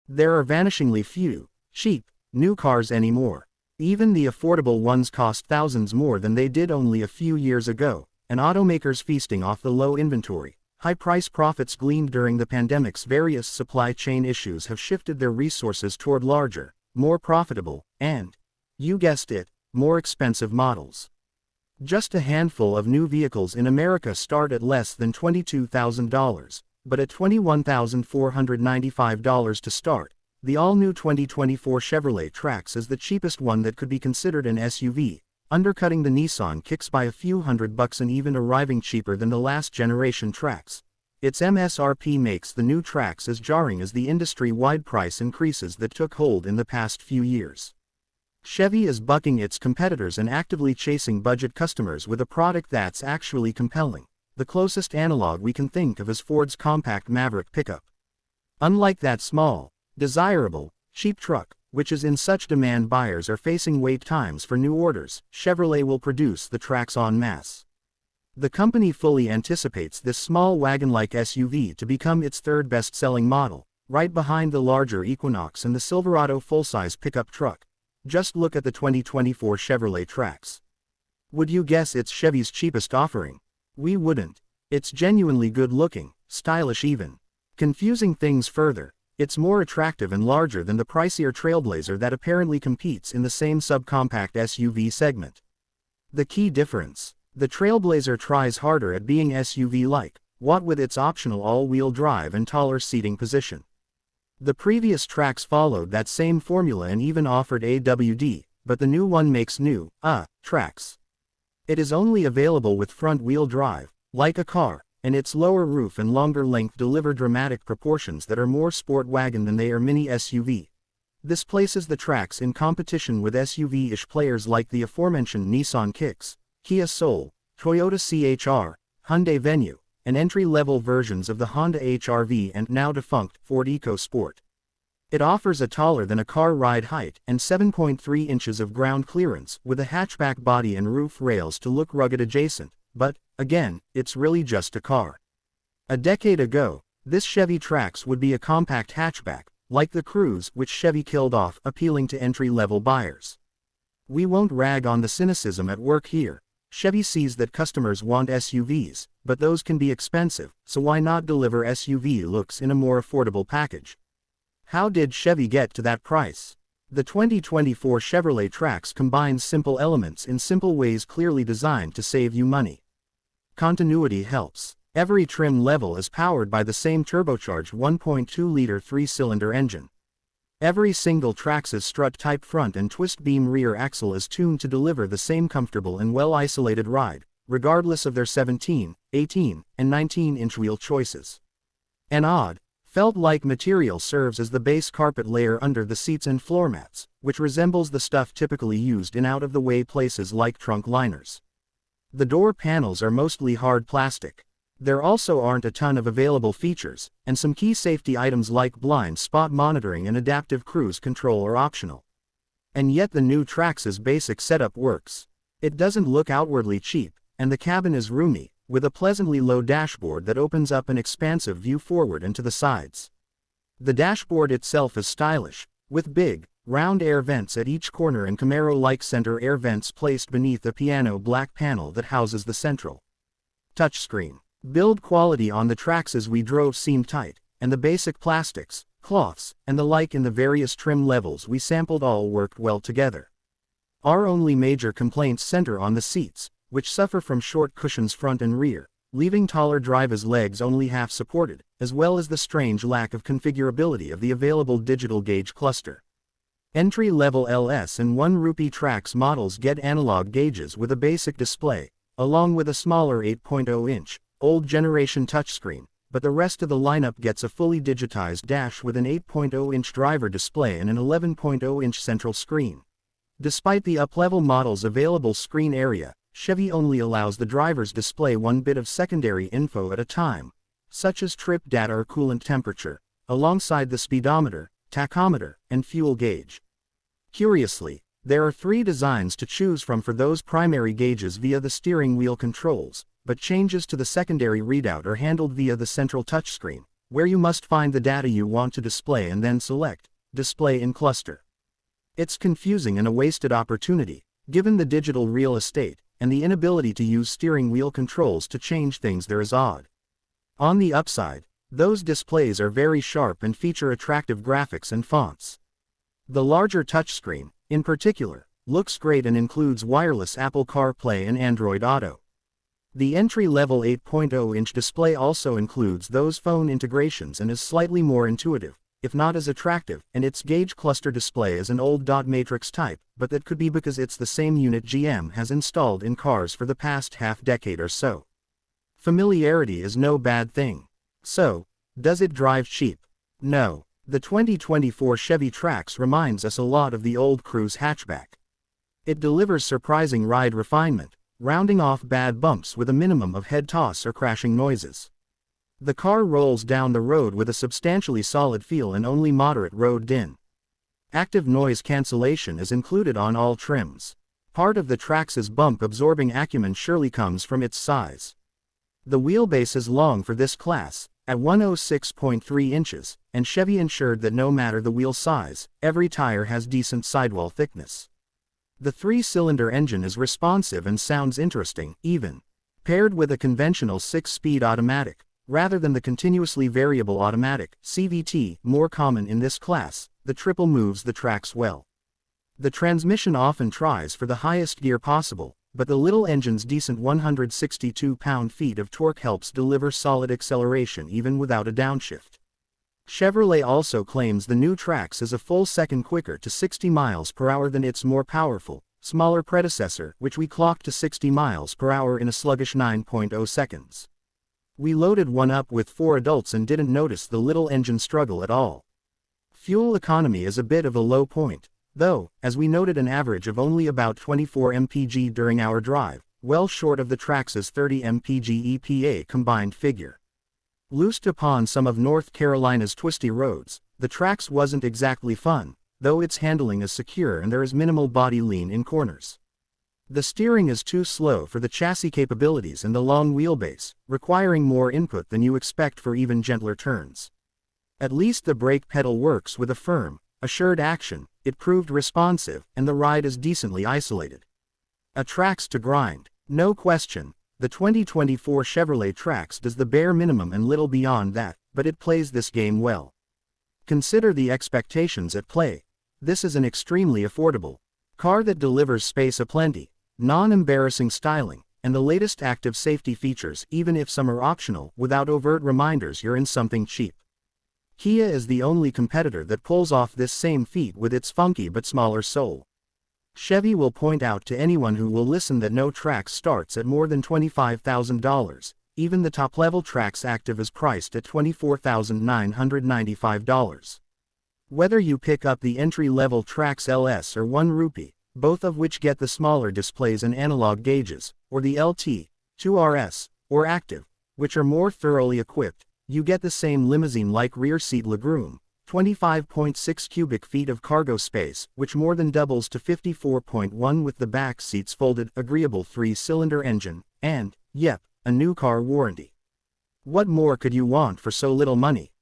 There are vanishingly few, cheap, new cars anymore. Even the affordable ones cost thousands more than they did only a few years ago, and automakers feasting off the low inventory, high-price profits gleaned during the pandemic's various supply chain issues have shifted their resources toward larger, more profitable, and, you guessed it, more expensive models. Just a handful of new vehicles in America start at less than $22,000, but at $21,495 to start. The all-new 2024 Chevrolet Trax is the cheapest one that could be considered an SUV, undercutting the Nissan Kicks by a few $100 and even arriving cheaper than the last generation Trax. Its MSRP makes the new Trax as jarring as the industry-wide price increases that took hold in the past few years. Chevy is bucking its competitors and actively chasing budget customers with a product that's actually compelling. The closest analog we can think of is Ford's compact Maverick pickup. Unlike that small, desirable, cheap truck, which is in such demand buyers are facing wait times for new orders, Chevrolet will produce the Trax en masse. The company fully anticipates this small wagon-like SUV to become its third best-selling model, right behind the larger Equinox and the Silverado full-size pickup truck. Just look at the 2024 Chevrolet Trax. Would you guess it's Chevy's cheapest offering? We wouldn't. It's genuinely good-looking, stylish even. Confusing things further, it's more attractive and larger than the pricier Trailblazer that apparently competes in the same subcompact SUV segment. The key difference: the Trailblazer tries harder at being SUV-like, what with its optional all-wheel drive and taller seating position. The previous Trax followed that same formula and even offered AWD, but the new one makes new, Trax. It is only available with front-wheel drive, like a car, and its lower roof and longer length deliver dramatic proportions that are more sport wagon than they are mini SUV. This places the Trax in competition with SUV-ish players like the aforementioned Nissan Kicks, Kia Soul, Toyota CHR, Hyundai Venue, and entry-level versions of the Honda HR-V and now-defunct Ford EcoSport. It offers a taller-than-a-car ride height and 7.3 inches of ground clearance with a hatchback body and roof rails to look rugged adjacent, but, again, it's really just a car. A decade ago, this Chevy Trax would be a compact hatchback, like the Cruze, which Chevy killed off, appealing to entry-level buyers. We won't rag on the cynicism at work here. Chevy sees that customers want SUVs, but those can be expensive, so why not deliver SUV looks in a more affordable package? How did Chevy get to that price? The 2024 Chevrolet Trax combines simple elements in simple ways clearly designed to save you money. Continuity helps. Every trim level is powered by the same turbocharged 1.2-liter 3-cylinder engine. Every single Trax's strut-type front and twist-beam rear axle is tuned to deliver the same comfortable and well-isolated ride, regardless of their 17, 18, and 19-inch wheel choices. An odd, felt-like material serves as the base carpet layer under the seats and floor mats, which resembles the stuff typically used in out-of-the-way places like trunk liners. The door panels are mostly hard plastic. There also aren't a ton of available features, and some key safety items like blind spot monitoring and adaptive cruise control are optional. And yet the new Trax's basic setup works. It doesn't look outwardly cheap, and the cabin is roomy, with a pleasantly low dashboard that opens up an expansive view forward and to the sides. The dashboard itself is stylish, with big, round air vents at each corner and Camaro-like center air vents placed beneath a piano black panel that houses the central touchscreen. Build quality on the Traxes we drove seemed tight, and the basic plastics, cloths, and the like in the various trim levels we sampled all worked well together. Our only major complaints center on the seats, which suffer from short cushions front and rear, leaving taller drivers' legs only half supported, as well as the strange lack of configurability of the available digital gauge cluster. Entry-level LS and 1 rupee Trax models get analog gauges with a basic display, along with a smaller 8.0-inch, old-generation touchscreen, but the rest of the lineup gets a fully digitized dash with an 8.0-inch driver display and an 11.0-inch central screen. Despite the up-level model's available screen area, Chevy only allows the driver's display one bit of secondary info at a time, such as trip data or coolant temperature, alongside the speedometer, tachometer, and fuel gauge. Curiously, there are 3 designs to choose from for those primary gauges via the steering wheel controls, but changes to the secondary readout are handled via the central touchscreen, where you must find the data you want to display and then select Display in Cluster. It's confusing and a wasted opportunity, given the digital real estate, and the inability to use steering wheel controls to change things there is odd. On the upside, those displays are very sharp and feature attractive graphics and fonts. The larger touchscreen, in particular, looks great and includes wireless Apple CarPlay and Android Auto. The entry-level 8.0-inch display also includes those phone integrations and is slightly more intuitive, if not as attractive, and its gauge cluster display is an old dot matrix type, but that could be because it's the same unit GM has installed in cars for the past half-decade or so. Familiarity is no bad thing. So, does it drive cheap? No. The 2024 Chevy Trax reminds us a lot of the old cruise hatchback. It delivers surprising ride refinement, rounding off bad bumps with a minimum of head toss or crashing noises. The car rolls down the road with a substantially solid feel and only moderate road din. Active noise cancellation is included on all trims. Part of the Trax's bump-absorbing acumen surely comes from its size. The wheelbase is long for this class, at 106.3 inches, and Chevy ensured that no matter the wheel size, every tire has decent sidewall thickness. The 3-cylinder engine is responsive and sounds interesting, even paired with a conventional 6-speed automatic, rather than the continuously variable automatic CVT more common in this class. The triple moves the Trax well. The transmission often tries for the highest gear possible, but the little engine's decent 162 pound-feet of torque helps deliver solid acceleration even without a downshift. Chevrolet also claims the new Trax is a full second quicker to 60 miles per hour than its more powerful, smaller predecessor, which we clocked to 60 miles per hour in a sluggish 9.0 seconds. We loaded one up with 4 adults and didn't notice the little engine struggle at all. Fuel economy is a bit of a low point, though, as we noted, an average of only about 24 mpg during our drive, well short of the Trax's 30 mpg EPA combined figure. Loosed upon some of North Carolina's twisty roads, the Trax wasn't exactly fun, though its handling is secure and there is minimal body lean in corners. The steering is too slow for the chassis capabilities and the long wheelbase, requiring more input than you expect for even gentler turns. At least the brake pedal works with a firm, assured action. It proved responsive, and the ride is decently isolated. A Trax to grind, no question. The 2024 Chevrolet Trax does the bare minimum and little beyond that, but it plays this game well. Consider the expectations at play. This is an extremely affordable car that delivers space aplenty, non-embarrassing styling, and the latest active safety features, even if some are optional, without overt reminders you're in something cheap. Kia is the only competitor that pulls off this same feat with its funky but smaller soul. Chevy will point out to anyone who will listen that no Trax starts at more than $25,000, even the top-level Trax Activ is priced at $24,995. Whether you pick up the entry-level Trax LS or 1 rupee, both of which get the smaller displays and analog gauges, or the LT, 2 RS, or Activ, which are more thoroughly equipped, you get the same limousine-like rear seat legroom, 25.6 cubic feet of cargo space, which more than doubles to 54.1 with the back seats folded, agreeable 3-cylinder engine, and, yep, a new car warranty. What more could you want for so little money?